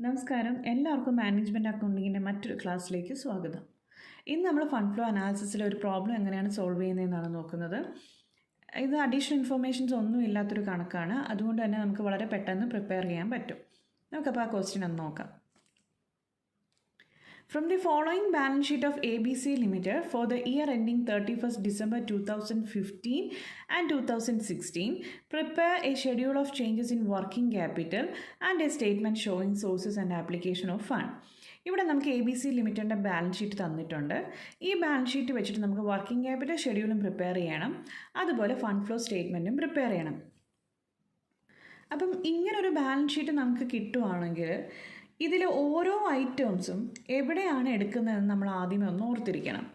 നമസ്കാരം, എല്ലാവർക്കും മാനേജ്മെൻറ്റ് അക്കൗണ്ടിങ്ങിൻ്റെ മറ്റൊരു ക്ലാസ്സിലേക്ക് സ്വാഗതം. ഇന്ന് നമ്മൾ ഫണ്ട് ഫ്ലോ അനാലിസിസിലെ ഒരു പ്രോബ്ലം എങ്ങനെയാണ് സോൾവ് ചെയ്യുന്നതെന്നാണ് നോക്കുന്നത്. ഇത് അഡീഷണൽ ഇൻഫർമേഷൻസ് ഒന്നും ഇല്ലാത്തൊരു കണക്കാണ്, അതുകൊണ്ട് തന്നെ നമുക്ക് വളരെ പെട്ടെന്ന് പ്രിപ്പയർ ചെയ്യാൻ പറ്റും. നമുക്കപ്പോൾ ആ ക്വസ്റ്റ്യൻ ഒന്ന് നോക്കാം. From the following balance sheet of ABC Limited for the year ending 31st December 2015 and 2016, prepare a schedule of changes in working capital and a statement showing sources and application of fund. ഇവിടെ നമുക്ക് ABC ലിമിറ്റഡിൻ്റെ balance sheet തന്നിട്ടുണ്ട്. ഈ balance sheet വെച്ചിട്ട് നമുക്ക് working capital ഷെഡ്യൂളും prepare ചെയ്യണം, അതുപോലെ fund flow സ്റ്റേറ്റ്മെൻറ്റും prepare ചെയ്യണം. അപ്പം ഇങ്ങനൊരു ബാലൻസ് ഷീറ്റ് നമുക്ക് കിട്ടുവാണെങ്കിൽ ഇതിൽ ഓരോ ഐറ്റംസും എവിടെയാണ് എടുക്കുന്നതെന്ന് നമ്മൾ ആദ്യമേ ഒന്ന് ഓർത്തിരിക്കണം.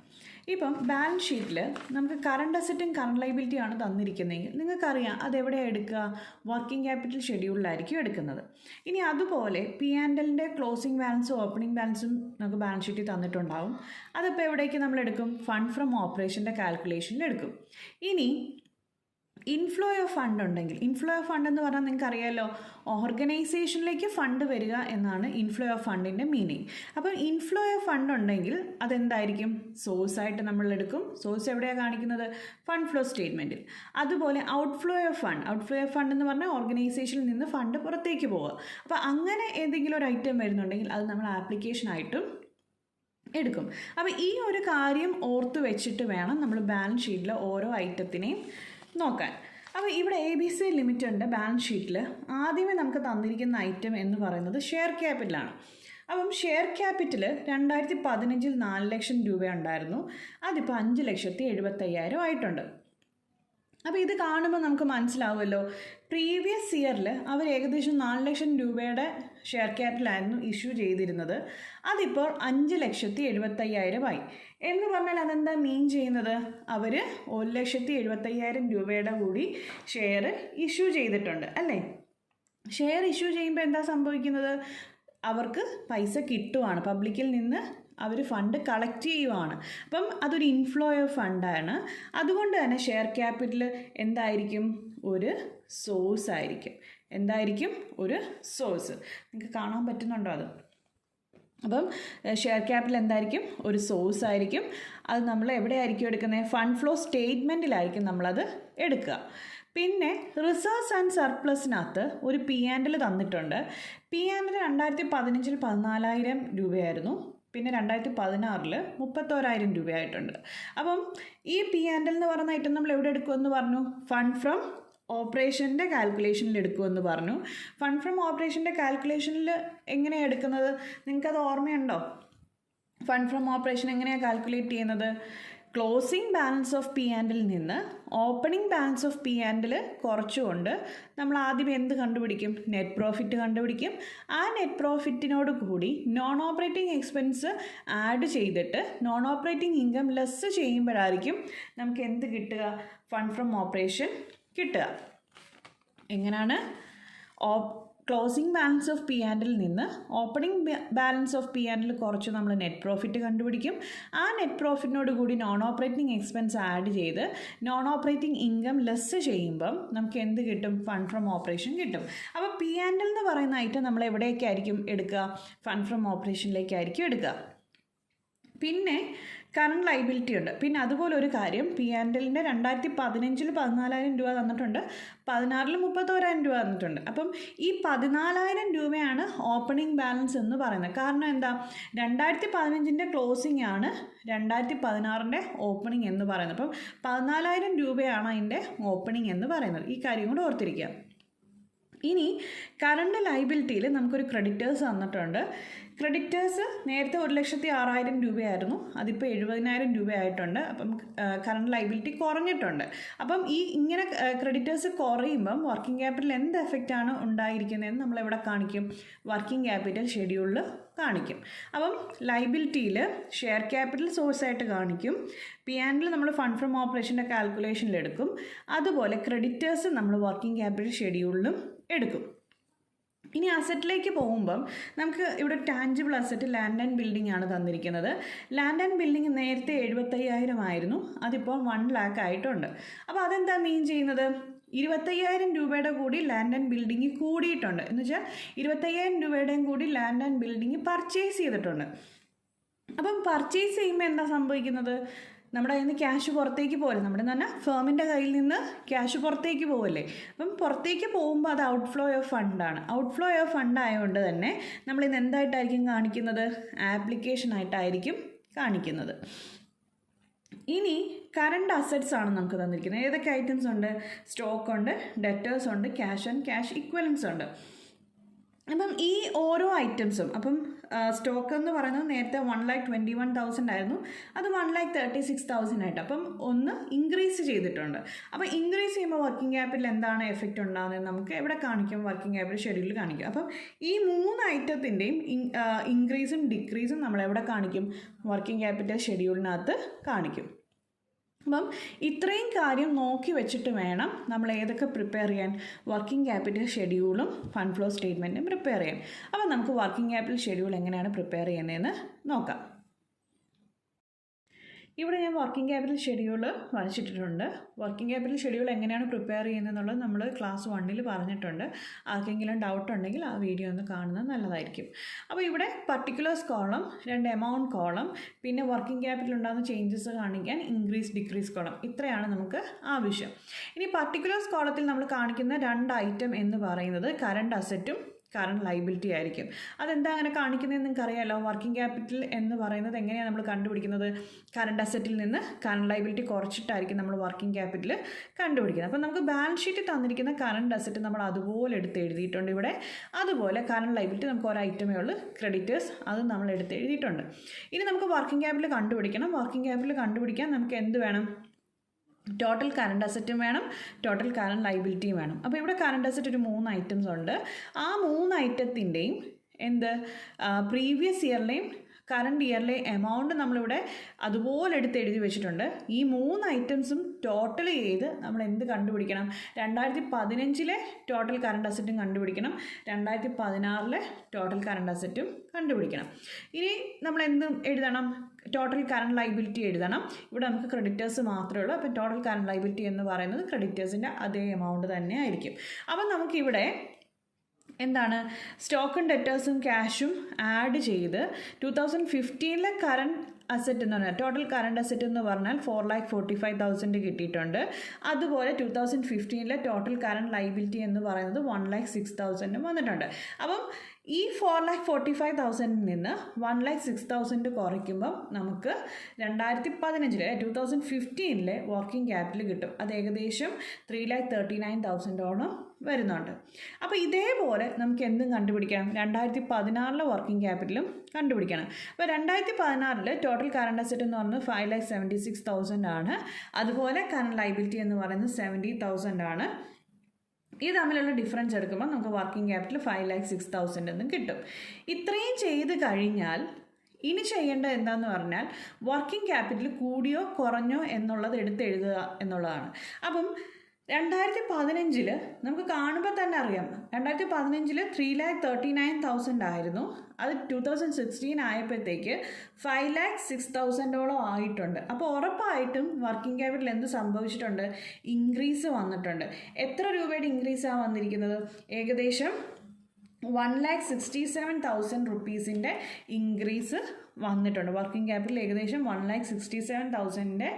ഇപ്പം ബാലൻസ് ഷീറ്റിൽ നമുക്ക് കറണ്ട് അസറ്റും കറണ്ട് ലൈബിലിറ്റിയാണ് തന്നിരിക്കുന്നതെങ്കിൽ നിങ്ങൾക്കറിയാം അതെവിടെയാണ് എടുക്കുക, വർക്കിംഗ് ക്യാപിറ്റൽ ഷെഡ്യൂളിലായിരിക്കും എടുക്കുന്നത്. ഇനി അതുപോലെ P&Lൻ്റെ ക്ലോസിംഗ് ബാലൻസും ഓപ്പണിംഗ് ബാലൻസും നമുക്ക് ബാലൻസ് ഷീറ്റിൽ തന്നിട്ടുണ്ടാവും. അതിപ്പോൾ എവിടേക്ക് നമ്മൾ എടുക്കും? ഫണ്ട് ഫ്രം ഓപ്പറേഷൻ്റെ കാൽക്കുലേഷനിൽ എടുക്കും. ഇനി ഇൻഫ്ലോ ഓഫ് ഫണ്ട് ഉണ്ടെങ്കിൽ, ഇൻഫ്ലോ ഓഫ് ഫണ്ട് എന്ന് പറഞ്ഞാൽ നിങ്ങൾക്ക് അറിയാമല്ലോ, ഓർഗനൈസേഷനിലേക്ക് ഫണ്ട് വരിക എന്നാണ് ഇൻഫ്ലോ ഓഫ് ഫണ്ടിൻ്റെ മീനിങ്. അപ്പം ഇൻഫ്ലോ ഓഫ് ഫണ്ട് ഉണ്ടെങ്കിൽ അതെന്തായിരിക്കും? സോഴ്സായിട്ട് നമ്മൾ എടുക്കും. സോഴ്സ് എവിടെയാണ് കാണിക്കുന്നത്? ഫണ്ട് ഫ്ലോ സ്റ്റേറ്റ്മെൻറ്റിൽ. അതുപോലെ ഔട്ട്ഫ്ലോ ഓഫ് ഫണ്ട് എന്ന് പറഞ്ഞാൽ ഓർഗനൈസേഷനിൽ നിന്ന് ഫണ്ട് പുറത്തേക്ക് പോവുക. അപ്പോൾ അങ്ങനെ ഏതെങ്കിലും ഒരു ഐറ്റം വരുന്നുണ്ടെങ്കിൽ അത് നമ്മൾ ആപ്ലിക്കേഷനായിട്ടും എടുക്കും. അപ്പോൾ ഈ ഒരു കാര്യം ഓർത്ത് വെച്ചിട്ട് വേണം നമ്മൾ ബാലൻസ് ഷീറ്റിൽ ഓരോ ഐറ്റത്തിനെയും നോക്കാൻ. അപ്പോൾ ഇവിടെ ABC ലിമിറ്റഡിൻ്റെ ബാലൻസ് ഷീറ്റിൽ ആദ്യമേ നമുക്ക് തന്നിരിക്കുന്ന ഐറ്റം എന്ന് പറയുന്നത് ഷെയർ ക്യാപിറ്റലാണ്. അപ്പം ഷെയർ ക്യാപിറ്റൽ 2015 4 ലക്ഷം രൂപ ഉണ്ടായിരുന്നു, അതിപ്പോൾ 5,70,75,000 ആയിട്ടുണ്ട്. അപ്പോൾ ഇത് കാണുമ്പോൾ നമുക്ക് മനസ്സിലാവുമല്ലോ, പ്രീവിയസ് ഇയറിൽ അവർ ഏകദേശം 4 ലക്ഷം രൂപയുടെ ഷെയർ ക്യാപിറ്റലായിരുന്നു ഇഷ്യൂ ചെയ്തിരുന്നത്, അതിപ്പോൾ 5,70,75,000 ആയി. എന്ന് പറഞ്ഞാൽ അതെന്താ മീൻ ചെയ്യുന്നത്? അവർ 1,70,75,000 രൂപയുടെ കൂടി ഷെയർ ഇഷ്യൂ ചെയ്തിട്ടുണ്ട് അല്ലേ? ഷെയർ ഇഷ്യൂ ചെയ്യുമ്പോൾ എന്താ സംഭവിക്കുന്നത്? അവർക്ക് പൈസ കിട്ടുവാണ്, പബ്ലിക്കിൽ നിന്ന് അവർ ഫണ്ട് കളക്ട് ചെയ്യുവാണ്. അപ്പം അതൊരു ഇൻഫ്ലോ ഓഫ് ഫണ്ടാണ്. അതുകൊണ്ട് തന്നെ ഷെയർ ക്യാപിറ്റൽ എന്തായിരിക്കും? ഒരു സോഴ്സ് ആയിരിക്കും. എന്തായിരിക്കും? ഒരു സോഴ്സ്. നിങ്ങൾക്ക് കാണാൻ പറ്റുന്നുണ്ടോ അത്? അപ്പം ഷെയർ ക്യാപിറ്റൽ എന്തായിരിക്കും? ഒരു സോഴ്സ് ആയിരിക്കും. അത് നമ്മൾ എവിടെയായിരിക്കും എടുക്കുന്നത്? ഫണ്ട് ഫ്ലോ സ്റ്റേറ്റ്മെൻറ്റിലായിരിക്കും നമ്മളത് എടുക്കുക. പിന്നെ റിസർവ്സ് ആൻഡ് സർപ്ലസിനകത്ത് ഒരു P&L തന്നിട്ടുണ്ട്. P&L 2015 14,000 രൂപയായിരുന്നു, പിന്നെ 2016 31,000 രൂപയായിട്ടുണ്ട്. അപ്പം ഈ P&L എന്ന് പറയുന്ന ഐറ്റം നമ്മൾ എവിടെ എടുക്കുമെന്ന് പറഞ്ഞു? ഫണ്ട് ഫ്രം ഓപ്പറേഷൻ്റെ കാൽക്കുലേഷനിൽ എടുക്കുമെന്ന് പറഞ്ഞു. ഫണ്ട് ഫ്രം ഓപ്പറേഷൻ്റെ കാൽക്കുലേഷനിൽ എങ്ങനെയാണ് എടുക്കുന്നത്? നിങ്ങൾക്കത് ഓർമ്മയുണ്ടോ? ഫണ്ട് ഫ്രം ഓപ്പറേഷൻ എങ്ങനെയാണ് കാൽക്കുലേറ്റ് ചെയ്യുന്നത്? ക്ലോസിംഗ് ബാലൻസ് ഓഫ് P&L നിന്ന് ഓപ്പണിംഗ് ബാലൻസ് ഓഫ് P&L കുറച്ചുകൊണ്ട് നമ്മൾ ആദ്യം എന്ത് കണ്ടുപിടിക്കും? നെറ്റ് പ്രോഫിറ്റ് കണ്ടുപിടിക്കും. ആ നെറ്റ് പ്രോഫിറ്റിനോട് കൂടി നോൺ ഓപ്പറേറ്റിംഗ് എക്സ്പെൻസ് ആഡ് ചെയ്തിട്ട് നോൺ ഓപ്പറേറ്റിംഗ് ഇൻകം ലെസ് ചെയ്യുമ്പോഴായിരിക്കും നമുക്ക് എന്ത് കിട്ടുക? ഫണ്ട് ഫ്രം ഓപ്പറേഷൻ കിട്ടുക. എങ്ങനെയാണ്? ക്ലോസിംഗ് ബാലൻസ് ഓഫ് P&L നിന്ന് ഓപ്പണിംഗ് ബാലൻസ് ഓഫ് P&L കുറച്ച് നമ്മൾ നെറ്റ് പ്രോഫിറ്റ് കണ്ടുപിടിക്കും. ആ നെറ്റ് പ്രോഫിറ്റിനോട് കൂടി നോൺ ഓപ്പറേറ്റിംഗ് എക്സ്പെൻസ് ആഡ് ചെയ്ത് നോൺ ഓപ്പറേറ്റിംഗ് ഇൻകം ലെസ് ചെയ്യുമ്പം നമുക്ക് എന്ത് കിട്ടും? ഫണ്ട് ഫ്രം ഓപ്പറേഷൻ കിട്ടും. അപ്പോൾ P&L എന്ന് പറയുന്ന ഐറ്റം നമ്മൾ എവിടേക്കായിരിക്കും എടുക്കുക? ഫണ്ട് ഫ്രം ഓപ്പറേഷനിലേക്കായിരിക്കും എടുക്കുക. പിന്നെ കറണ്ട് ലൈബിലിറ്റി ഉണ്ട്. പിന്നെ അതുപോലെ ഒരു കാര്യം, P&Lൻ്റെ 2015 14,000 രൂപ തന്നിട്ടുണ്ട്, 2016 31,000 രൂപ തന്നിട്ടുണ്ട്. അപ്പം ഈ 14,000 രൂപയാണ് ഓപ്പണിംഗ് ബാലൻസ് എന്ന് പറയുന്നത്. കാരണം എന്താ? 2015 ക്ലോസിംഗ് ആണ് 2016 ഓപ്പണിംഗ് എന്ന് പറയുന്നത്. അപ്പം 14,000 രൂപയാണ് അതിൻ്റെ ഓപ്പണിംഗ് എന്ന് പറയുന്നത്. ഈ കാര്യം കൂടെ ഓർത്തിരിക്കുക. ഇനി കറണ്ട് ലൈബിലിറ്റിയിൽ നമുക്കൊരു ക്രെഡിറ്റേഴ്സ് തന്നിട്ടുണ്ട്. ക്രെഡിറ്റേഴ്സ് നേരത്തെ 1,06,000 രൂപയായിരുന്നു, അതിപ്പോൾ 70,000 രൂപയായിട്ടുണ്ട്. അപ്പം കറണ്ട് ലൈബിലിറ്റി കുറഞ്ഞിട്ടുണ്ട്. അപ്പം ഈ ഇങ്ങനെ ക്രെഡിറ്റേഴ്സ് കുറയുമ്പം വർക്കിംഗ് ക്യാപിറ്റൽ എന്ത് എഫക്റ്റാണ് ഉണ്ടായിരിക്കുന്നതെന്ന് നമ്മളെവിടെ കാണിക്കും? വർക്കിംഗ് ക്യാപിറ്റൽ ഷെഡ്യൂളിൽ കാണിക്കും. അപ്പം ലൈബിലിറ്റിയിൽ ഷെയർ ക്യാപിറ്റൽ സോഴ്സായിട്ട് കാണിക്കും. P&L നമ്മൾ ഫണ്ട് ഫ്രം ഓപ്പറേഷൻ്റെ കാൽക്കുലേഷനിലെടുക്കും. അതുപോലെ ക്രെഡിറ്റേഴ്സ് നമ്മൾ വർക്കിംഗ് ക്യാപിറ്റൽ ഷെഡ്യൂളിലും എടുക്കും. ഇനി അസറ്റിലേക്ക് പോകുമ്പം നമുക്ക് ഇവിടെ tangible asset land and building ആണ് തന്നിരിക്കുന്നത്. ലാൻഡ് ആൻഡ് ബിൽഡിംഗ് നേരത്തെ 75,000 ആയിരുന്നു, അതിപ്പോൾ 1 lakh ആയിട്ടുണ്ട്. അപ്പോൾ അതെന്താ മീൻ ചെയ്യുന്നത്? 25,000 രൂപയുടെ കൂടി ലാൻഡ് ആൻഡ് ബിൽഡിംഗ് കൂടിയിട്ടുണ്ട്. എന്ന് വെച്ചാൽ 25,000 രൂപയുടെയും കൂടി ലാൻഡ് ആൻഡ് ബിൽഡിംഗ് പർച്ചേസ് ചെയ്തിട്ടുണ്ട്. അപ്പം പർച്ചേസ് ചെയ്യുമ്പോൾ എന്താ സംഭവിക്കുന്നത്? നമ്മുടെ കയ്യിൽ നിന്ന് ക്യാഷ് പുറത്തേക്ക് പോകല്ലേ, നമ്മുടെ തന്നെ ഫേമിൻ്റെ കയ്യിൽ നിന്ന് ക്യാഷ് പുറത്തേക്ക് പോകല്ലേ. അപ്പം പുറത്തേക്ക് പോകുമ്പോൾ അത് ഔട്ട്ഫ്ലോ ഓഫ് ഫണ്ടാണ്. ഔട്ട്ഫ്ലോ ഓഫ് ഫണ്ട് ആയതുകൊണ്ട് തന്നെ നമ്മളിന്ന് എന്തായിട്ടായിരിക്കും കാണിക്കുന്നത്? ആപ്ലിക്കേഷനായിട്ടായിരിക്കും കാണിക്കുന്നത്. ഇനി കറണ്ട് അസറ്റ്സ് ആണ് നമുക്ക് തന്നിരിക്കുന്നത്. ഏതൊക്കെ ഐറ്റംസ് ഉണ്ട്? സ്റ്റോക്ക് ഉണ്ട്, ഡെറ്റേഴ്സ് ഉണ്ട്, ക്യാഷ് ആൻഡ് ക്യാഷ് ഇക്വലൻസ് ഉണ്ട്. അപ്പം ഈ ഓരോ ഐറ്റംസും, അപ്പം സ്റ്റോക്ക് എന്ന് പറയുന്നത് നേരത്തെ 1,21,000 ആയിരുന്നു, അത് 1,36,000 ആയിട്ട് അപ്പം ഒന്ന് ഇൻക്രീസ് ചെയ്തിട്ടുണ്ട്. അപ്പോൾ ഇൻക്രീസ് ചെയ്യുമ്പോൾ വർക്കിംഗ് ക്യാപിറ്റൽ എന്താണ് എഫക്റ്റ് ഉണ്ടാകുന്നത് നമുക്ക് എവിടെ കാണിക്കും? വർക്കിംഗ് ക്യാപിറ്റൽ ഷെഡ്യൂളിൽ കാണിക്കും. അപ്പം ഈ 3 ഐറ്റത്തിൻ്റെയും ഇൻക്രീസും ഡിക്രീസും നമ്മളെവിടെ കാണിക്കും? വർക്കിംഗ് ക്യാപിറ്റൽ ഷെഡ്യൂളിനകത്ത് കാണിക്കും. അപ്പം ഇത്രയും കാര്യം നോക്കി വെച്ചിട്ട് വേണം നമ്മൾ ഏതൊക്കെ പ്രിപ്പയർ ചെയ്യാൻ? വർക്കിംഗ് ക്യാപിറ്റൽ ഷെഡ്യൂളും ഫണ്ട് ഫ്ലോ സ്റ്റേറ്റ്മെൻറ്റും പ്രിപ്പയർ ചെയ്യാൻ. അപ്പം നമുക്ക് വർക്കിംഗ് ക്യാപിറ്റൽ ഷെഡ്യൂൾ എങ്ങനെയാണ് പ്രിപ്പയർ ചെയ്യുന്നതെന്ന് നോക്കാം. ഇവിടെ ഞാൻ വർക്കിംഗ് ക്യാപിറ്റൽ ഷെഡ്യൂൾ വരച്ചിട്ടിട്ടുണ്ട്. വർക്കിംഗ് ക്യാപിറ്റൽ ഷെഡ്യൂൾ എങ്ങനെയാണ് പ്രിപ്പയർ ചെയ്യുന്നതെന്നുള്ളത് നമ്മൾ ക്ലാസ് 1 പറഞ്ഞിട്ടുണ്ട്. ആർക്കെങ്കിലും ഡൗട്ട് ഉണ്ടെങ്കിൽ ആ വീഡിയോ ഒന്ന് കാണുന്നത് നല്ലതായിരിക്കും. അപ്പോൾ ഇവിടെ പർട്ടിക്കുലേഴ്സ് കോളം, 2 എമൗണ്ട് കോളം, പിന്നെ വർക്കിംഗ് ക്യാപിറ്റൽ ഉണ്ടാകുന്ന ചേഞ്ചസ് കാണിക്കാൻ ഇൻക്രീസ് ഡിക്രീസ് കോളം, ഇത്രയാണ് നമുക്ക് ആവശ്യം. ഇനി പർട്ടിക്കുലേഴ്സ് കോളത്തിൽ നമ്മൾ കാണിക്കുന്ന 2 ഐറ്റം എന്ന് പറയുന്നത് കറണ്ട് അസറ്റും കറണ്ട് ലൈബിലിറ്റി ആയിരിക്കും. അതെന്താ അങ്ങനെ കാണിക്കുന്നതെന്ന് നിങ്ങൾക്ക് അറിയാമല്ലോ. വർക്കിംഗ് ക്യാപിറ്റൽ എന്ന് പറയുന്നത് എങ്ങനെയാണ് നമ്മൾ കണ്ടുപിടിക്കുന്നത്? കറണ്ട് അസറ്റിൽ നിന്ന് കറണ്ട് ലൈബിലിറ്റി കുറച്ചിട്ടായിരിക്കും നമ്മൾ വർക്കിംഗ് ക്യാപിറ്റൽ കണ്ടുപിടിക്കുന്നത്. അപ്പോൾ നമുക്ക് ബാലൻസ് ഷീറ്റിൽ തന്നിരിക്കുന്ന കറണ്ട് അസറ്റ് നമ്മൾ അതുപോലെ എടുത്ത് എഴുതിയിട്ടുണ്ട് ഇവിടെ. അതുപോലെ കറണ്ട് ലൈബിലിറ്റി നമുക്ക് ഒരു ഐറ്റമേ ഉള്ളൂ, ക്രെഡിറ്റേഴ്സ്, അത് നമ്മൾ എടുത്ത് എഴുതിയിട്ടുണ്ട്. ഇനി നമുക്ക് വർക്കിംഗ് ക്യാപിറ്റൽ കണ്ടുപിടിക്കണം. വർക്കിംഗ് ക്യാപിറ്റൽ കണ്ടുപിടിക്കാൻ നമുക്ക് എന്ത് വേണം? ടോട്ടൽ കറണ്ട് അസറ്റും വേണം, ടോട്ടൽ കറണ്ട് ലൈബിലിറ്റിയും വേണം. അപ്പോൾ ഇവിടെ കറണ്ട് അസറ്റ് ഒരു 3 ഐറ്റംസ് ഉണ്ട്. ആ 3 ഐറ്റത്തിൻ്റെയും പ്രീവിയസ് ഇയറിലെയും കറണ്ട് ഇയറിലെ എമൗണ്ട് നമ്മളിവിടെ അതുപോലെ എടുത്ത് എഴുതി വെച്ചിട്ടുണ്ട്. ഈ 3 ഐറ്റംസും ടോട്ടൽ ചെയ്ത് നമ്മൾ എന്ത് കണ്ടുപിടിക്കണം? 2015 ടോട്ടൽ കറണ്ട് അസറ്റും കണ്ടുപിടിക്കണം, 2016 ടോട്ടൽ കറണ്ട് അസറ്റും കണ്ടുപിടിക്കണം. ഇനി നമ്മൾ എന്ത് എഴുതണം? ടോട്ടൽ കറണ്ട് ലൈബിലിറ്റി എഴുതണം. ഇവിടെ നമുക്ക് ക്രെഡിറ്റേഴ്സ് മാത്രമേ ഉള്ളൂ. അപ്പോൾ ടോട്ടൽ കറണ്ട് ലൈബിലിറ്റി എന്ന് പറയുന്നത് ക്രെഡിറ്റേഴ്സിൻ്റെ അതേ എമൗണ്ട് തന്നെ ആയിരിക്കും. അപ്പം നമുക്കിവിടെ എന്താണ്? സ്റ്റോക്കും ഡെറ്റേഴ്സും ക്യാഷും ആഡ് ചെയ്ത് 2015 കറണ്ട് അസറ്റ് എന്ന് പറഞ്ഞാൽ ടോട്ടൽ കറണ്ട് അസറ്റ് എന്ന് പറഞ്ഞാൽ 4,45,000 കിട്ടിയിട്ടുണ്ട്. അതുപോലെ 2015 ടോട്ടൽ കറണ്ട് ലൈബിലിറ്റി എന്ന് പറയുന്നത് 1,06,000 വന്നിട്ടുണ്ട്. അപ്പം ഈ 4,45,000 നിന്ന് 1,06,000 കുറയ്ക്കുമ്പം നമുക്ക് 2015 വർക്കിംഗ് ക്യാപിറ്റൽ കിട്ടും. അത് ഏകദേശം 3,39,000 വരുന്നുണ്ട്. അപ്പോൾ ഇതേപോലെ നമുക്ക് എന്തും കണ്ടുപിടിക്കണം? 2016 വർക്കിംഗ് ക്യാപിറ്റലും കണ്ടുപിടിക്കണം. അപ്പോൾ 2016 ടോട്ടൽ കറണ്ട് അസറ്റ് എന്ന് പറയുന്നത് 5,76,000 ആണ്. അതുപോലെ കറണ്ട് ലൈബിലിറ്റി എന്ന് പറയുന്നത് 70,000 ആണ്. ഇത് തമ്മിലുള്ള ഡിഫറൻസ് എടുക്കുമ്പോൾ നമുക്ക് വർക്കിംഗ് ക്യാപിറ്റൽ 5,06,000 എന്നും കിട്ടും. ഇത്രയും ചെയ്ത് കഴിഞ്ഞാൽ ഇനി ചെയ്യേണ്ടത് എന്താണെന്ന് പറഞ്ഞാൽ വർക്കിംഗ് ക്യാപിറ്റൽ കൂടിയോ കുറഞ്ഞോ എന്നുള്ളത് എടുത്ത് എഴുതുക എന്നുള്ളതാണ്. അപ്പം 2015 നമുക്ക് കാണുമ്പോൾ തന്നെ അറിയാം, 2015 3,39,000 ആയിരുന്നു. അത് 2016 ആയപ്പോഴത്തേക്ക് 5,06,000 ആയിട്ടുണ്ട്. അപ്പോൾ ഉറപ്പായിട്ടും വർക്കിംഗ് ക്യാപിറ്റൽ എന്ത് സംഭവിച്ചിട്ടുണ്ട്? ഇൻക്രീസ് വന്നിട്ടുണ്ട്. എത്ര രൂപയുടെ ഇൻക്രീസാണ് വന്നിരിക്കുന്നത്? ഏകദേശം 1,67,000 റുപ്പീസിൻ്റെ ഇൻക്രീസ് വന്നിട്ടുണ്ട്. വർക്കിംഗ് ക്യാപിറ്റൽ ഏകദേശം 1,67,000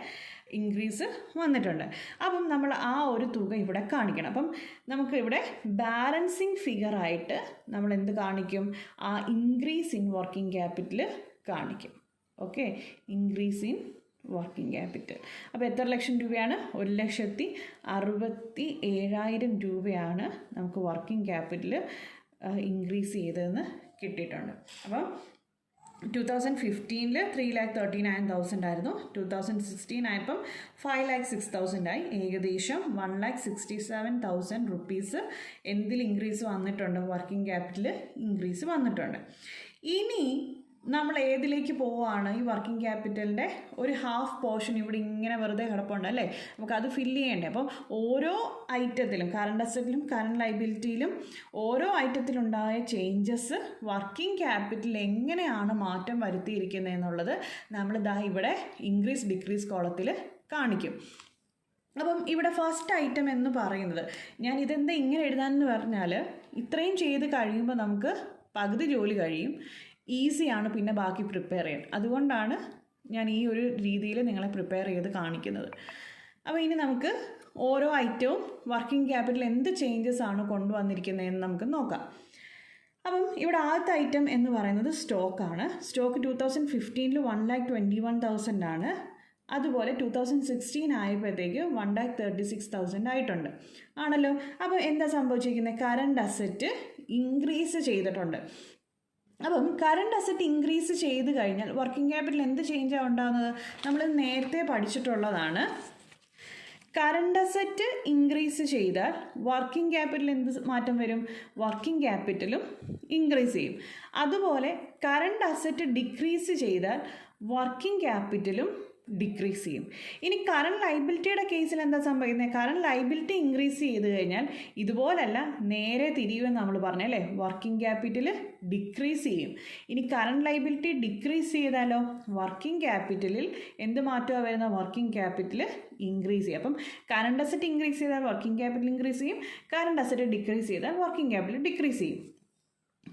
ഇൻക്രീസ് വന്നിട്ടുണ്ട്. അപ്പം നമ്മൾ ആ ഒരു തുക ഇവിടെ കാണിക്കണം. അപ്പം നമുക്ക് ഇവിടെ ബാലൻസിങ് ഫിഗറായിട്ട് നമ്മൾ എന്ത് കാണിക്കും? ആ ഇൻക്രീസ് ഇൻ വർക്കിംഗ് ക്യാപിറ്റൽ കാണിക്കും. Okay, increase in working capital. അപ്പോൾ എത്ര ലക്ഷം രൂപയാണ്? 1,67,000 രൂപയാണ് നമുക്ക് വർക്കിംഗ് ക്യാപിറ്റൽ ഇൻക്രീസ് ചെയ്തതെന്ന് കിട്ടിയിട്ടുണ്ട്. അപ്പം 2015 3,39,000 ആയിരുന്നു. 2016 ആയപ്പം 5,06,000 ആയി. ഏകദേശം 1,67,000 റുപ്പീസ് എന്തിൽ ഇൻക്രീസ് വന്നിട്ടുണ്ട്? വർക്കിംഗ് ക്യാപിറ്റൽ ഇൻക്രീസ് വന്നിട്ടുണ്ട്. ഇനി നമ്മൾ ഏതിലേക്ക് പോവുകയാണ്? ഈ വർക്കിംഗ് ക്യാപിറ്റലിൻ്റെ ഒരു ഹാഫ് പോർഷൻ ഇവിടെ ഇങ്ങനെ വെറുതെ കിടപ്പുണ്ട് അല്ലേ, നമുക്കത് ഫില്ല് ചെയ്യണ്ടേ. അപ്പം ഓരോ ഐറ്റത്തിലും കറണ്ട് അസറ്റിലും കറണ്ട് ലൈബിലിറ്റിയിലും ഓരോ ഐറ്റത്തിലുണ്ടായ ചേഞ്ചസ് വർക്കിംഗ് ക്യാപിറ്റൽ എങ്ങനെയാണ് മാറ്റം വരുത്തിയിരിക്കുന്നത് എന്നുള്ളത് നമ്മൾ ഇവിടെ ഇൻക്രീസ് ഡിക്രീസ് കോളത്തിൽ കാണിക്കും. അപ്പം ഇവിടെ ഫസ്റ്റ് ഐറ്റം എന്ന് പറയുന്നത്, ഞാൻ ഇതെന്താ ഇങ്ങനെ എഴുതാനെന്ന് പറഞ്ഞാൽ ഇത്രയും ചെയ്ത് കഴിയുമ്പോൾ നമുക്ക് പകുതി ജോലി കഴിയും, ഈസിയാണ് പിന്നെ ബാക്കി പ്രിപ്പയർ ചെയ്യാൻ. അതുകൊണ്ടാണ് ഞാൻ ഈ ഒരു രീതിയിൽ നിങ്ങളെ പ്രിപ്പയർ ചെയ്ത് കാണിക്കുന്നത്. അപ്പോൾ ഇനി നമുക്ക് ഓരോ ഐറ്റവും വർക്കിംഗ് ക്യാപിറ്റൽ എന്ത് ചേഞ്ചസ് ആണ് കൊണ്ടുവന്നിരിക്കുന്നതെന്ന് നമുക്ക് നോക്കാം. അപ്പം ഇവിടെ ആദ്യത്തെ ഐറ്റം എന്ന് പറയുന്നത് സ്റ്റോക്കാണ്. സ്റ്റോക്ക് 2015 1,21,000 ആണ്. അതുപോലെ 2016 ആയപ്പോഴത്തേക്ക് 1,36,000 ആയിട്ടുണ്ട് ആണല്ലോ. അപ്പോൾ എന്താ സംഭവിച്ചിരിക്കുന്നത്? കറണ്ട് അസറ്റ് ഇൻക്രീസ് ചെയ്തിട്ടുണ്ട്. അപ്പം കറണ്ട് അസറ്റ് ഇൻക്രീസ് ചെയ്ത് കഴിഞ്ഞാൽ വർക്കിംഗ് ക്യാപിറ്റൽ എന്ത് ചേഞ്ചാണ് ഉണ്ടാകുന്നത്? നമ്മൾ നേരത്തെ പഠിച്ചിട്ടുള്ളതാണ്. കറണ്ട് അസറ്റ് ഇൻക്രീസ് ചെയ്താൽ വർക്കിംഗ് ക്യാപിറ്റൽ എന്ത് മാറ്റം വരും? വർക്കിംഗ് ക്യാപിറ്റലും ഇൻക്രീസ് ചെയ്യും. അതുപോലെ കറണ്ട് അസറ്റ് ഡിക്രീസ് ചെയ്താൽ വർക്കിംഗ് ക്യാപിറ്റലും ഡിക്രീസ് ചെയ്യും. ഇനി കറണ്ട് ലൈബിലിറ്റിയുടെ കേസിൽ എന്താ സംഭവിക്കുന്നത്? കറണ്ട് ലൈബിലിറ്റി ഇൻക്രീസ് ചെയ്ത് കഴിഞ്ഞാൽ ഇതുപോലല്ല, നേരെ തിരിയുമെന്ന് നമ്മൾ പറഞ്ഞല്ലേ, വർക്കിംഗ് ക്യാപിറ്റൽ ഡിക്രീസ് ചെയ്യും. ഇനി കറണ്ട് ലൈബിലിറ്റി ഡിക്രീസ് ചെയ്താലോ വർക്കിംഗ് ക്യാപിറ്റലിൽ എന്ത് മാറ്റമാണ് വരുന്നത്? വർക്കിംഗ് ക്യാപിറ്റൽ ഇൻക്രീസ് ചെയ്യും. അപ്പം കറണ്ട് അസറ്റ് ഇൻക്രീസ് ചെയ്താൽ വർക്കിംഗ് ക്യാപിറ്റൽ ഇൻക്രീസ് ചെയ്യും, കറണ്ട് അസറ്റ് ഡിക്രീസ് ചെയ്താൽ വർക്കിംഗ് ക്യാപിറ്റൽ ഡിക്രീസ് ചെയ്യും.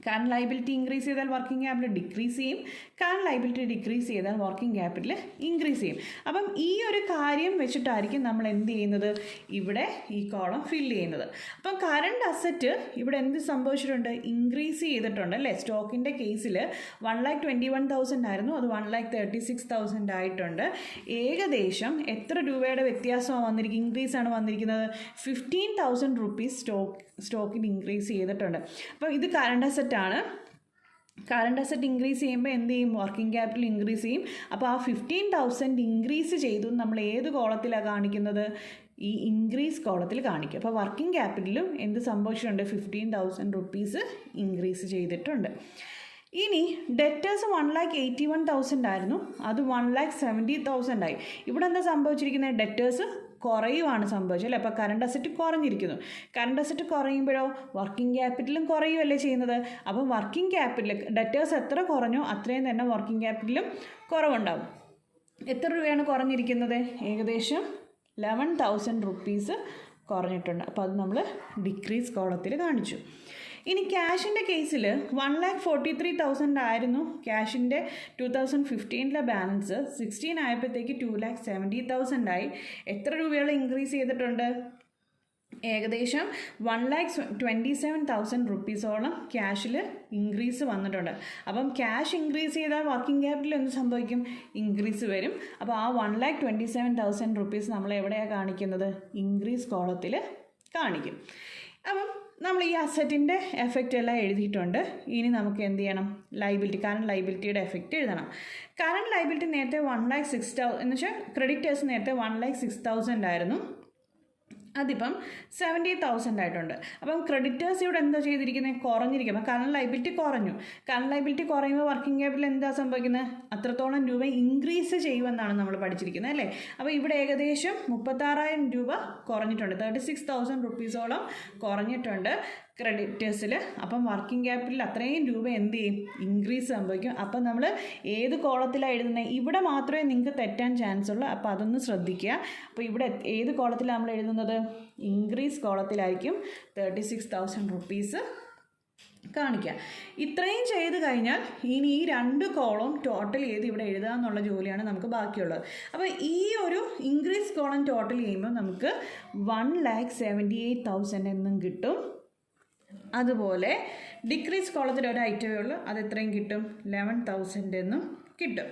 കറണ്ട് ലൈബിലിറ്റി ഇൻക്രീസ് ചെയ്താൽ വർക്കിംഗ് ക്യാപിറ്റൽ ഡിക്രീസ് ചെയ്യും, കറണ്ട് ലൈബിലിറ്റി ഡിക്രീസ് ചെയ്താൽ വർക്കിംഗ് ക്യാപിറ്റൽ ഇൻക്രീസ് ചെയ്യും. അപ്പം ഈ ഒരു കാര്യം വെച്ചിട്ടായിരിക്കും നമ്മൾ എന്ത് ചെയ്യുന്നത്? ഇവിടെ ഈ കോളം ഫില്ല് ചെയ്യുന്നത്. അപ്പം കറണ്ട് അസറ്റ് ഇവിടെ എന്ത് സംഭവിച്ചിട്ടുണ്ട്? ഇൻക്രീസ് ചെയ്തിട്ടുണ്ട് അല്ലേ? സ്റ്റോക്കിൻ്റെ കേസിൽ 1,21,000 ആയിരുന്നു, അത് 1,36,000 ആയിട്ടുണ്ട്. ഏകദേശം എത്ര രൂപയുടെ വ്യത്യാസമാണ് വന്നിരിക്കുന്നത്? ഇൻക്രീസ് ആണ് വന്നിരിക്കുന്നത്. 15,000 റുപ്പീസ് സ്റ്റോക്കിന് ഇൻക്രീസ് ചെയ്തിട്ടുണ്ട്. അപ്പം ഇത് കറണ്ട് അസറ്റ് ആണ്. കറണ്ട് അസറ്റ് ഇൻക്രീസ് ചെയ്യുമ്പോൾ എന്ത് ചെയ്യും? വർക്കിംഗ് ക്യാപിറ്റൽ ഇൻക്രീസ് ചെയ്യും. അപ്പോൾ ആ 15,000 ഇൻക്രീസ് ചെയ്തു നമ്മൾ ഏത് കോളത്തിലാണ് കാണിക്കുന്നത്? ഈ ഇൻക്രീസ് കോളത്തിൽ കാണിക്കും. അപ്പോൾ വർക്കിംഗ് ക്യാപിറ്റലും എന്ത് സംഭവിച്ചിട്ടുണ്ട്? 15,000 റുപ്പീസ് ഇൻക്രീസ് ചെയ്തിട്ടുണ്ട്. ഇനി ഡെറ്റേഴ്സ് 1,81,000 ആയിരുന്നു, അത് 1,70,000 ആയി. ഇവിടെ എന്താ സംഭവിച്ചിരിക്കുന്നത്? ഡെറ്റേഴ്സ് കുറയുവാണ് സംഭവിച്ചത് അല്ലേ? അപ്പോൾ കറണ്ട് അസറ്റ് കുറഞ്ഞിരിക്കുന്നു. കറണ്ട് അസറ്റ് കുറയുമ്പോഴോ വർക്കിംഗ് ക്യാപിറ്റലും കുറയുമല്ലേ ചെയ്യുന്നത്? അപ്പം വർക്കിംഗ് ക്യാപിറ്റൽ ഡെറ്റേഴ്സ് എത്ര കുറഞ്ഞോ അത്രയും തന്നെ വർക്കിംഗ് ക്യാപിറ്റലും കുറവുണ്ടാകും. എത്ര രൂപയാണ് കുറഞ്ഞിരിക്കുന്നത്? ഏകദേശം 11,000 റുപ്പീസ് കുറഞ്ഞിട്ടുണ്ട്. അപ്പോൾ അത് നമ്മൾ ഡിക്രീസ് കോളത്തിൽ കാണിച്ചു. ഇനി ക്യാഷിൻ്റെ കേസിൽ 1,43,000 ആയിരുന്നു ക്യാഷിൻ്റെ 2015 ബാലൻസ്. 16 ആയപ്പോഴത്തേക്ക് 2,70,000 ആയി. എത്ര രൂപയോളം ഇൻക്രീസ് ചെയ്തിട്ടുണ്ട്? ഏകദേശം 1,27,000 റുപ്പീസോളം ക്യാഷിൽ ഇൻക്രീസ് വന്നിട്ടുണ്ട്. അപ്പം ക്യാഷ് ഇൻക്രീസ് ചെയ്താൽ വർക്കിംഗ് ക്യാപിറ്റൽ എന്ത് സംഭവിക്കും? ഇൻക്രീസ് വരും. അപ്പോൾ ആ 1,27,000 റുപ്പീസ് നമ്മൾ എവിടെയാണ് കാണിക്കുന്നത്? ഇൻക്രീസ് കോളത്തിൽ കാണിക്കും. അപ്പം നമ്മൾ ഈ അസറ്റിൻ്റെ എഫക്റ്റ് എല്ലാം എഴുതിയിട്ടുണ്ട്. ഇനി നമുക്ക് എന്ത് ചെയ്യണം? ലൈബിലിറ്റി, കറണ്ട് ലൈബിലിറ്റിയുടെ എഫക്റ്റ് എഴുതണം. കറണ്ട് ലൈബിലിറ്റി നേരത്തെ 1,06,000 എന്ന് വെച്ചാൽ ക്രെഡിറ്റേഴ്സ് നേരത്തെ 1,06,000 ആയിരുന്നു, അതിപ്പം 70,000 ആയിട്ടുണ്ട്. അപ്പം ക്രെഡിറ്റേഴ്സ് ഇവിടെ എന്താ ചെയ്തിരിക്കുന്നത്? കുറഞ്ഞിരിക്കും. അപ്പം കറണ്ട് ലൈബിലിറ്റി കുറഞ്ഞു. കറണ്ട് ലൈബിലിറ്റി കുറയുമ്പോൾ വർക്കിംഗ് ക്യാപിറ്റൽ എന്താ സംഭവിക്കുന്നത്? അത്രത്തോളം രൂപ ഇൻക്രീസ് ചെയ്യുമെന്നാണ് നമ്മൾ പഠിച്ചിരിക്കുന്നത് അല്ലേ? അപ്പോൾ ഇവിടെ ഏകദേശം 36,000 രൂപ കുറഞ്ഞിട്ടുണ്ട്. 36,000 റുപ്പീസോളം കുറഞ്ഞിട്ടുണ്ട് ക്രെഡിറ്റേഴ്സിൽ. അപ്പം വർക്കിംഗ് ക്യാപിറ്റൽ അത്രയും രൂപ എന്ത് ചെയ്യും? ഇൻക്രീസ് സംഭവിക്കും. അപ്പം നമ്മൾ ഏത് കോളത്തിലാണ് എഴുതുന്നത്? ഇവിടെ മാത്രമേ നിങ്ങൾക്ക് തെറ്റാൻ ചാൻസ് ഉള്ളൂ. അപ്പോൾ അതൊന്ന് ശ്രദ്ധിക്കുക. അപ്പോൾ ഇവിടെ ഏത് കോളത്തിലാണ് നമ്മൾ എഴുതുന്നത്? ഇൻക്രീസ് കോളത്തിലായിരിക്കും 36,000 റുപ്പീസ് കാണിക്കുക. ഇത്രയും ചെയ്ത് കഴിഞ്ഞാൽ ഇനി ഈ 2 കോളം ടോട്ടൽ ചെയ്ത് ഇവിടെ എഴുതുക എന്നുള്ള ജോലിയാണ് നമുക്ക് ബാക്കിയുള്ളത്. അപ്പോൾ ഈ ഒരു ഇൻക്രീസ് കോളം ടോട്ടൽ ചെയ്യുമ്പോൾ നമുക്ക് 1,78,000 എന്നും കിട്ടും. അതുപോലെ ഡിക്രീസ് കോളത്തിൽ ഒരു ഐറ്റമേ ഉള്ളൂ, അത് എത്രയും കിട്ടും? 11,000 എന്നും കിട്ടും.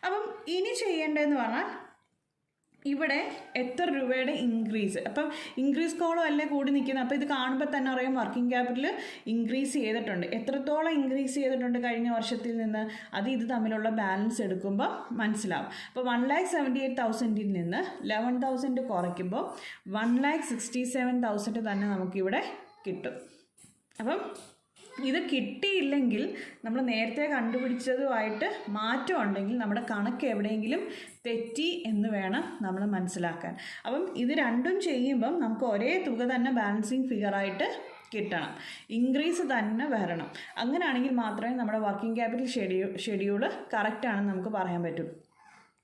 അപ്പം ഇനി ചെയ്യേണ്ടതെന്ന് പറഞ്ഞാൽ ഇവിടെ എത്ര രൂപയുടെ ഇൻക്രീസ്, അപ്പം ഇൻക്രീസ് കോളം അല്ലേ കൂടി നിൽക്കുന്നത്. അപ്പോൾ ഇത് കാണുമ്പോൾ തന്നെ അറിയാം വർക്കിംഗ് ക്യാപിറ്റൽ ഇൻക്രീസ് ചെയ്തിട്ടുണ്ട്. എത്രത്തോളം ഇൻക്രീസ് ചെയ്തിട്ടുണ്ട് കഴിഞ്ഞ വർഷത്തിൽ നിന്ന്? അത് ഇത് തമ്മിലുള്ള ബാലൻസ് എടുക്കുമ്പോൾ മനസ്സിലാവും. അപ്പോൾ 1,78,000 നിന്ന് 11,000 കുറയ്ക്കുമ്പോൾ 1,67,000 തന്നെ നമുക്കിവിടെ കിട്ടും. അപ്പം ഇത് കിട്ടിയില്ലെങ്കിൽ നമ്മൾ നേരത്തെ കണ്ടുപിടിച്ചതുമായിട്ട് മാറ്റം ഉണ്ടെങ്കിൽ നമ്മുടെ കണക്ക് എവിടെയെങ്കിലും തെറ്റി എന്ന് വേണം നമ്മൾ മനസ്സിലാക്കാൻ. അപ്പം ഇത് രണ്ടും ചെയ്യുമ്പം നമുക്ക് ഒരേ തുക തന്നെ ബാലൻസിങ് ഫിഗറായിട്ട് കിട്ടണം, ഇൻക്രീസ് തന്നെ വരണം. അങ്ങനെയാണെങ്കിൽ മാത്രമേ നമ്മുടെ വർക്കിംഗ് ക്യാപിറ്റൽ ഷെഡ്യൂൾ കറക്റ്റാണെന്ന് നമുക്ക് പറയാൻ പറ്റൂ.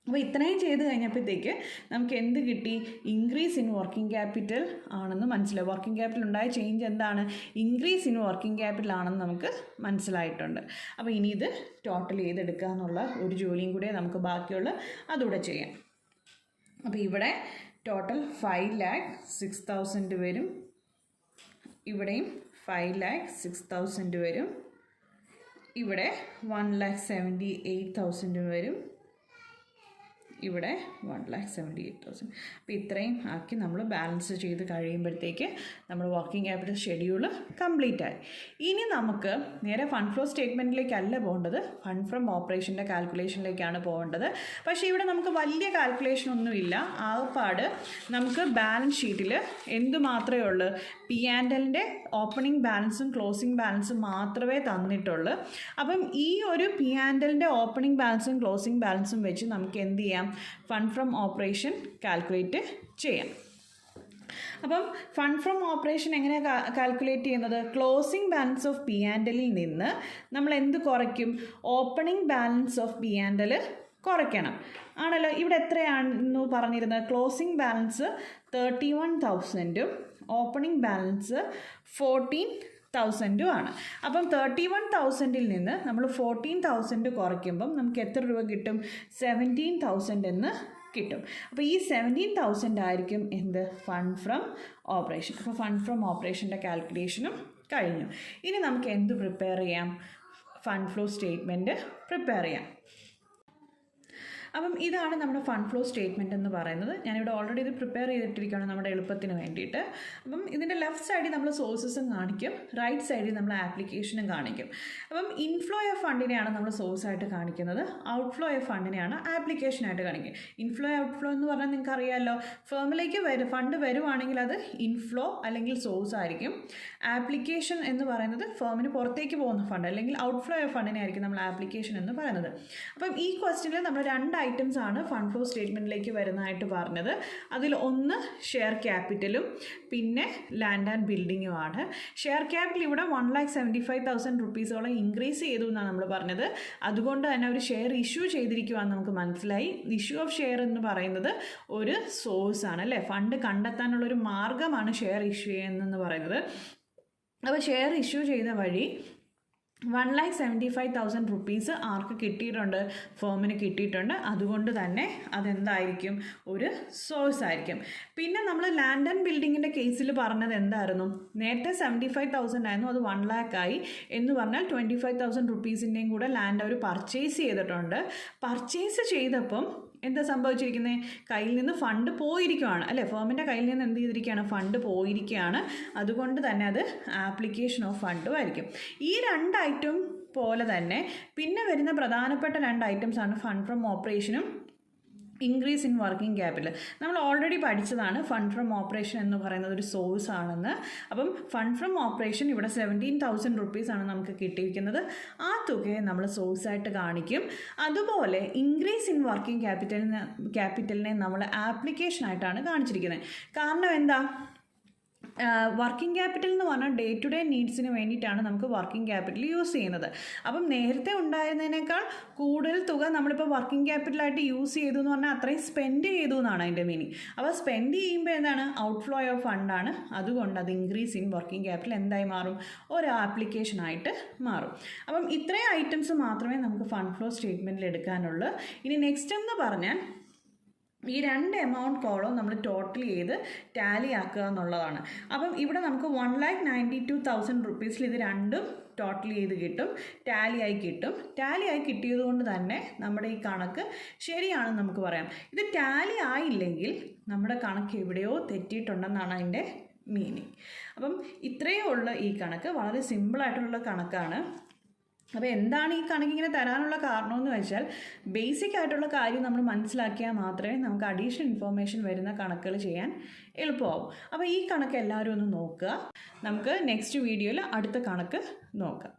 അപ്പോൾ ഇത്രയും ചെയ്ത് കഴിഞ്ഞപ്പോഴത്തേക്ക് നമുക്ക് എന്ത് കിട്ടി? ഇൻക്രീസ് ഇൻ വർക്കിംഗ് ക്യാപിറ്റൽ ആണെന്ന് മനസ്സിലായി. വർക്കിംഗ് ക്യാപിറ്റൽ ഉണ്ടായ ചേഞ്ച് എന്താണ്? ഇൻക്രീസ് ഇൻ വർക്കിംഗ് ക്യാപിറ്റൽ ആണെന്ന് നമുക്ക് മനസ്സിലായിട്ടുണ്ട്. അപ്പോൾ ഇനി ഇത് ടോട്ടൽ ചെയ്തെടുക്കുക എന്നുള്ള ഒരു ജോലിയും കൂടെ നമുക്ക് ബാക്കിയുള്ള അതുകൂടെ ചെയ്യാം. അപ്പോൾ ഇവിടെ ടോട്ടൽ 5,06,000 വരും. ഇവിടെയും 5,06,000 വരും. ഇവിടെ 1,78,000 വരും. ഇവിടെ 1,78,000. അപ്പോൾ ഇത്രയും ആക്കി നമ്മൾ ബാലൻസ് ചെയ്ത് കഴിയുമ്പോഴത്തേക്ക് നമ്മൾ വർക്കിംഗ് ക്യാപിറ്റൽ ഷെഡ്യൂൾ കംപ്ലീറ്റ് ആയി. ഇനി നമുക്ക് നേരെ ഫണ്ട് ഫ്ലോ സ്റ്റേറ്റ്മെൻറ്റിലേക്കല്ല പോകേണ്ടത്, ഫണ്ട് ഫ്രം ഓപ്പറേഷൻ്റെ കാൽക്കുലേഷനിലേക്കാണ് പോകേണ്ടത്. പക്ഷേ ഇവിടെ നമുക്ക് വലിയ കാൽക്കുലേഷൻ ഒന്നുമില്ല. ആകപ്പാട് നമുക്ക് ബാലൻസ് ഷീറ്റിൽ എന്ത് മാത്രമേ ഉള്ളൂ? P&Lൻ്റെ ഓപ്പണിംഗ് ബാലൻസും ക്ലോസിംഗ് ബാലൻസും മാത്രമേ തന്നിട്ടുള്ളൂ. അപ്പം ഈ ഒരു P&Lൻ്റെ ഓപ്പണിംഗ് ബാലൻസും ക്ലോസിംഗ് ബാലൻസും വെച്ച് നമുക്ക് എന്ത് ചെയ്യാം? ഫണ്ട് ഫ്രം ഓപ്പറേഷൻ കാൽക്കുലേറ്റ് ചെയ്യാം. അപ്പം ഫണ്ട് ഫ്രം ഓപ്പറേഷൻ എങ്ങനെയാണ് കാൽക്കുലേറ്റ് ചെയ്യുന്നത്? ക്ലോസിംഗ് ബാലൻസ് ഓഫ് P&Lൽ നിന്ന് നമ്മൾ എന്ത് കുറയ്ക്കും? ഓപ്പണിംഗ് ബാലൻസ് ഓഫ് P&L കുറയ്ക്കണം ആണല്ലോ. ഇവിടെ എത്രയാണെന്ന് പറഞ്ഞിരുന്നത്? ക്ലോസിംഗ് ബാലൻസ് 31,000ഉം ഓപ്പണിംഗ് ബാലൻസ് 14,000 ആണ്. അപ്പം 31,000ൽ നിന്ന് നമ്മൾ 14,000 കുറയ്ക്കുമ്പം നമുക്ക് എത്ര രൂപ കിട്ടും? 17,000 എന്ന് കിട്ടും. അപ്പോൾ ഈ 17,000 ആയിരിക്കും എന്ത്? Fund from operation. അപ്പോൾ ഫണ്ട് ഫ്രം ഓപ്പറേഷൻ്റെ കാൽക്കുലേഷനും കഴിഞ്ഞു. ഇനി നമുക്ക് എന്ത് പ്രിപ്പയർ ചെയ്യാം? ഫണ്ട് ഫ്ലോ സ്റ്റേറ്റ്മെൻറ്റ് പ്രിപ്പയർ ചെയ്യാം. അപ്പം ഇതാണ് നമ്മുടെ ഫണ്ട് ഫ്ലോ സ്റ്റേറ്റ്മെൻറ്റ് എന്ന് പറയുന്നത്. ഞാനിവിടെ ഓൾറെഡി ഇത് പ്രിപ്പയർ ചെയ്തിട്ടിരിക്കുകയാണ് നമ്മുടെ എളുപ്പത്തിന് വേണ്ടിയിട്ട്. അപ്പം ഇതിൻ്റെ ലെഫ്റ്റ് സൈഡിൽ നമ്മൾ സോഴ്സസും കാണിക്കും, റൈറ്റ് സൈഡിൽ നമ്മൾ ആപ്ലിക്കേഷനും കാണിക്കും. അപ്പം ഇൻഫ്ലോ ഓഫ് ഫണ്ടിനെയാണ് നമ്മൾ സോഴ്സായിട്ട് കാണിക്കുന്നത്, ഔട്ട്ഫ്ലോ ഓഫ് ഫണ്ടിനെയാണ് ആപ്ലിക്കേഷനായിട്ട് കാണിക്കുക. ഇൻഫ്ലോ ഔട്ട്ഫ്ലോ എന്ന് പറഞ്ഞാൽ നിങ്ങൾക്ക് അറിയാമല്ലോ, ഫേമിലേക്ക് ഫണ്ട് വരുവാണെങ്കിൽ അത് ഇൻഫ്ലോ അല്ലെങ്കിൽ സോഴ്സ് ആയിരിക്കും. ആപ്ലിക്കേഷൻ എന്ന് പറയുന്നത് ഫേമിന് പുറത്തേക്ക് പോകുന്ന ഫണ്ട് അല്ലെങ്കിൽ ഔട്ട്ഫ്ലോ ഓഫ് ഫണ്ടിനെ ആയിരിക്കും നമ്മൾ ആപ്ലിക്കേഷൻ എന്ന് പറയുന്നത്. അപ്പം ഈ ക്വസ്റ്റ്യനിൽ നമ്മൾ 2 ഐറ്റംസ് ആണ് ഫണ്ട് ഫ്ലോ സ്റ്റേറ്റ്മെൻറ്റിലേക്ക് വരുന്നതായിട്ട് പറഞ്ഞത്. അതിൽ ഒന്ന് ഷെയർ ക്യാപിറ്റലും പിന്നെ ലാൻഡ് ആൻഡ് ബിൽഡിങ്ങും ആണ്. ഷെയർ ക്യാപിറ്റൽ ഇവിടെ 1,75,000 റുപ്പീസോളം ഇൻക്രീസ് ചെയ്തു എന്നാണ് നമ്മൾ പറഞ്ഞത്. അതുകൊണ്ട് തന്നെ ഒരു ഷെയർ ഇഷ്യൂ ചെയ്തിരിക്കുകയെന്ന് നമുക്ക് മനസ്സിലായി. ഇഷ്യൂ ഓഫ് ഷെയർ എന്ന് പറയുന്നത് ഒരു സോഴ്സ് ആണ് അല്ലേ, ഫണ്ട് കണ്ടെത്താനുള്ളൊരു മാർഗ്ഗമാണ് ഷെയർ ഇഷ്യൂ ചെയ്യുന്നതെന്ന് പറയുന്നത്. അപ്പോൾ ഷെയർ ഇഷ്യൂ ചെയ്ത വഴി 1,75,000 റുപ്പീസ് ആർക്ക് കിട്ടിയിട്ടുണ്ട്? ഫേമിന് കിട്ടിയിട്ടുണ്ട്. അതുകൊണ്ട് തന്നെ അതെന്തായിരിക്കും? ഒരു സോഴ്സ് ആയിരിക്കും. പിന്നെ നമ്മൾ ലാൻഡ് ആൻഡ് ബിൽഡിങ്ങിൻ്റെ കേസിൽ പറഞ്ഞത് എന്തായിരുന്നു? നേരത്തെ 75,000 ആയിരുന്നു, അത് 1 lakh ആയി എന്ന് പറഞ്ഞാൽ 25,000 റുപ്പീസിൻ്റെയും കൂടെ ലാൻഡ് അവർ പർച്ചേസ് ചെയ്തിട്ടുണ്ട്. പർച്ചേസ് ചെയ്തപ്പം എന്താ സംഭവിച്ചിരിക്കുന്നത്? കയ്യിൽ നിന്ന് ഫണ്ട് പോയിരിക്കുകയാണ് അല്ലേ, ഫേമിൻ്റെ കയ്യിൽ നിന്ന് എന്ത് ചെയ്തിരിക്കുകയാണ്? ഫണ്ട് പോയിരിക്കുകയാണ്. അതുകൊണ്ട് തന്നെ അത് ആപ്ലിക്കേഷൻ ഓഫ് ഫണ്ടും ആയിരിക്കും. ഈ 2 ഐറ്റം പോലെ തന്നെ പിന്നെ വരുന്ന പ്രധാനപ്പെട്ട 2 ഐറ്റംസാണ് ഫണ്ട് ഫ്രം ഓപ്പറേഷനും ഇൻക്രീസ് ഇൻ വർക്കിംഗ് ക്യാപിറ്റൽ. നമ്മൾ ഓൾറെഡി പഠിച്ചതാണ് ഫണ്ട് ഫ്രം ഓപ്പറേഷൻ എന്ന് പറയുന്നത് ഒരു സോഴ്സ് ആണെന്ന്. അപ്പം ഫണ്ട് ഫ്രം ഓപ്പറേഷൻ ഇവിടെ 17,000 റുപ്പീസാണ് നമുക്ക് കിട്ടിയിരിക്കുന്നത്. ആ തുകയെ നമ്മൾ സോഴ്സായിട്ട് കാണിക്കും. അതുപോലെ ഇൻക്രീസ് ഇൻ വർക്കിംഗ് ക്യാപിറ്റലിനെ നമ്മൾ ആപ്ലിക്കേഷനായിട്ടാണ് കാണിച്ചിരിക്കുന്നത്. കാരണം എന്താ? വർക്കിംഗ് ക്യാപിറ്റൽ എന്ന് പറഞ്ഞാൽ ഡേ ടു ഡേ നീഡ്സിന് വേണ്ടിയിട്ടാണ് നമുക്ക് വർക്കിംഗ് ക്യാപിറ്റൽ യൂസ് ചെയ്യുന്നത്. അപ്പം നേരത്തെ ഉണ്ടായിരുന്നതിനേക്കാൾ കൂടുതൽ തുക നമ്മളിപ്പോൾ വർക്കിംഗ് ക്യാപിറ്റലായിട്ട് യൂസ് ചെയ്തു എന്ന് പറഞ്ഞാൽ അത്രയും സ്പെൻഡ് ചെയ്തു എന്നാണ് അതിൻ്റെ മീനിങ്. അപ്പോൾ സ്പെൻഡ് ചെയ്യുമ്പോൾ എന്താണ്? ഔട്ട്ഫ്ലോ ഓഫ് ഫണ്ടാണ്. അതുകൊണ്ട് അത് ഇൻക്രീസ് ഇൻ വർക്കിംഗ് ക്യാപിറ്റൽ എന്തായി മാറും? ഒരു ആപ്ലിക്കേഷനായിട്ട് മാറും. അപ്പം ഇത്രയും ഐറ്റംസ് മാത്രമേ നമുക്ക് ഫണ്ട് ഫ്ലോ സ്റ്റേറ്റ്മെൻറ്റിൽ എടുക്കാനുള്ളൂ. ഇനി നെക്സ്റ്റ് എന്ന് പറഞ്ഞാൽ ഈ 2 എമൗണ്ട് കോളം നമ്മൾ ടോട്ടൽ ചെയ്ത് ടാലി ആക്കുക എന്നുള്ളതാണ്. അപ്പം ഇവിടെ നമുക്ക് 1,92,000 റുപ്പീസിൽ ഇത് രണ്ടും ടോട്ടൽ ചെയ്ത് കിട്ടും, ടാലിയായി കിട്ടും. ടാലിയായി കിട്ടിയത് കൊണ്ട് തന്നെ നമ്മുടെ ഈ കണക്ക് ശരിയാണെന്ന് നമുക്ക് പറയാം. ഇത് ടാലി ആയില്ലെങ്കിൽ നമ്മുടെ കണക്ക് എവിടെയോ തെറ്റിയിട്ടുണ്ടെന്നാണ് അതിൻ്റെ മീനിങ്. അപ്പം ഇത്രയേ ഉള്ളൂ ഈ കണക്ക്. വളരെ സിമ്പിളായിട്ടുള്ള കണക്കാണ്. അപ്പോൾ എന്താണ് ഈ കണക്കിങ്ങനെ തരാനുള്ള കാരണമെന്ന് വെച്ചാൽ ബേസിക് ആയിട്ടുള്ള കാര്യം നമ്മൾ മനസ്സിലാക്കിയാൽ മാത്രമേ നമുക്ക് അഡീഷണൽ ഇൻഫോർമേഷൻ വരുന്ന കണക്കുകൾ ചെയ്യാൻ എളുപ്പമാവും. അപ്പോൾ ഈ കണക്ക് എല്ലാവരും ഒന്ന് നോക്കുക. നമുക്ക് നെക്സ്റ്റ് വീഡിയോയിൽ അടുത്ത കണക്ക് നോക്കാം.